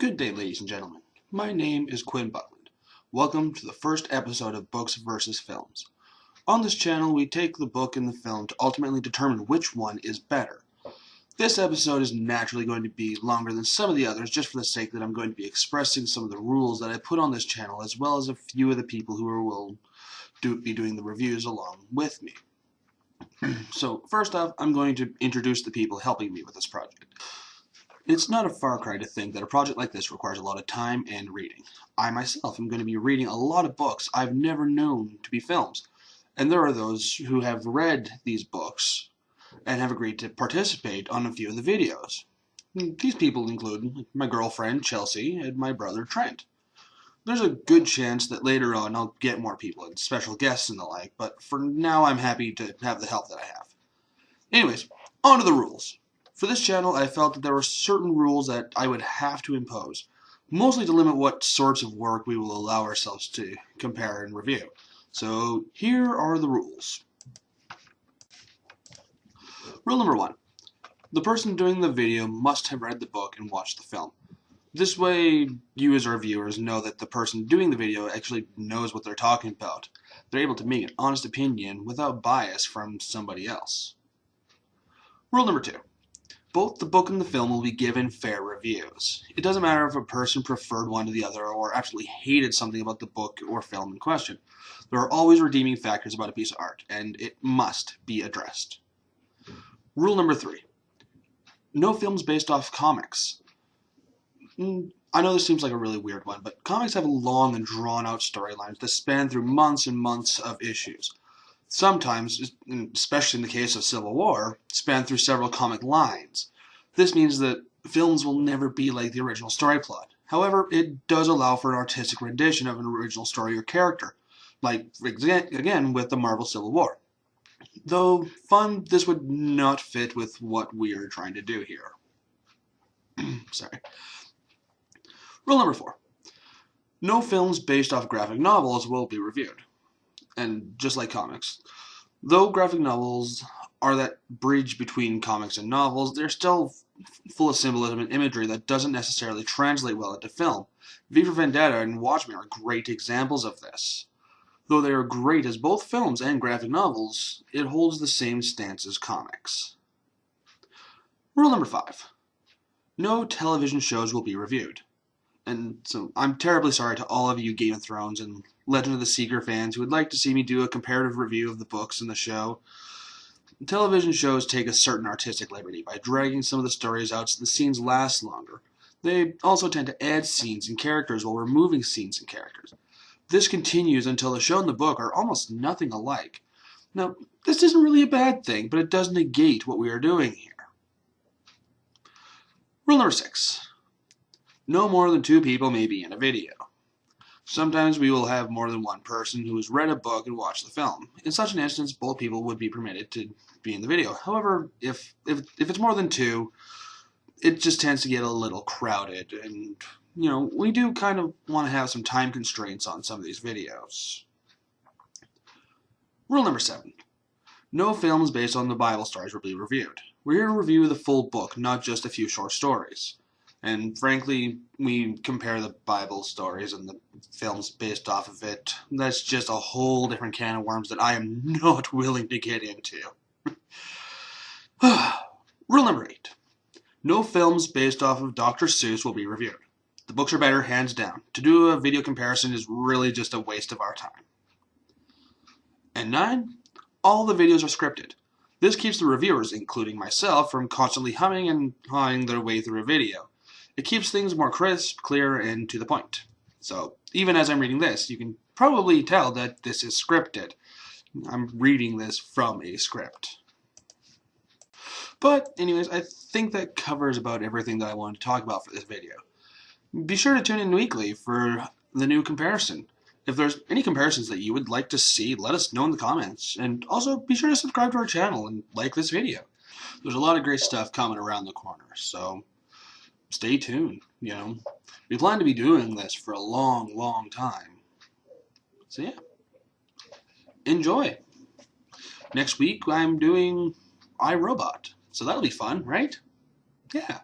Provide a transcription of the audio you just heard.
Good day, ladies and gentlemen. My name is Quinn Buckland. Welcome to the first episode of Books versus Films. On this channel, we take the book and the film to ultimately determine which one is better. This episode is naturally going to be longer than some of the others, just for the sake that I'm going to be expressing some of the rules that I put on this channel, as well as a few of the people who will be doing the reviews along with me. So, first off, I'm going to introduce the people helping me with this project. It's not a far cry to think that a project like this requires a lot of time and reading. I myself am going to be reading a lot of books I've never known to be films, and there are those who have read these books and have agreed to participate on a few of the videos. These people include my girlfriend, Chelsea, and my brother, Trent. There's a good chance that later on I'll get more people and special guests and the like, but for now I'm happy to have the help that I have. Anyways, on to the rules. For this channel, I felt that there were certain rules that I would have to impose, mostly to limit what sorts of work we will allow ourselves to compare and review. So here are the rules. Rule number 1. The person doing the video must have read the book and watched the film. This way, you as our viewers know that the person doing the video actually knows what they're talking about. They're able to make an honest opinion without bias from somebody else. Rule number 2. Both the book and the film will be given fair reviews. It doesn't matter if a person preferred one to the other or absolutely hated something about the book or film in question. There are always redeeming factors about a piece of art, and it must be addressed. Rule number 3. No films based off comics. I know this seems like a really weird one, but comics have long and drawn-out storylines that span through months and months of issues. Sometimes, especially in the case of Civil War, span through several comic lines. This means that films will never be like the original story plot. However, it does allow for an artistic rendition of an original story or character, like, again, with the Marvel Civil War. Though, this would not fit with what we are trying to do here. Sorry. Rule number 4. No films based off graphic novels will be reviewed. And just like comics, though graphic novels are that bridge between comics and novels, they're still full of symbolism and imagery that doesn't necessarily translate well into film. V for Vendetta and Watchmen are great examples of this. Though they are great as both films and graphic novels, it holds the same stance as comics. Rule number 5. No television shows will be reviewed. And so I'm terribly sorry to all of you Game of Thrones and Legend of the Seeker fans who would like to see me do a comparative review of the books and the show. Television shows take a certain artistic liberty by dragging some of the stories out so the scenes last longer. They also tend to add scenes and characters while removing scenes and characters. This continues until the show and the book are almost nothing alike. Now, this isn't really a bad thing, but it does negate what we are doing here. Rule number 6. No more than 2 people may be in a video. Sometimes we will have more than one person who has read a book and watched the film. In such an instance, both people would be permitted to be in the video. However, if it's more than 2, it just tends to get a little crowded, and we do kind of want to have some time constraints on some of these videos. Rule number 7. No films based on the Bible stories will be reviewed. We're here to review the full book, not just a few short stories. And frankly, we compare the Bible stories and the films based off of it. That's just a whole different can of worms that I am not willing to get into. Rule number 8. No films based off of Dr. Seuss will be reviewed. The books are better, hands down. To do a video comparison is really just a waste of our time. And 9. All the videos are scripted. This keeps the reviewers, including myself, from constantly humming and hawing their way through a video. It keeps things more crisp, clear, and to the point. So, even as I'm reading this, you can probably tell that this is scripted. I'm reading this from a script. But, anyways, I think that covers about everything that I wanted to talk about for this video. Be sure to tune in weekly for the new comparison. If there's any comparisons that you would like to see, let us know in the comments. And also, be sure to subscribe to our channel and like this video. There's a lot of great stuff coming around the corner, so stay tuned. We plan to be doing this for a long, long time. So yeah, enjoy. Next week I'm doing iRobot, so that'll be fun, right? Yeah.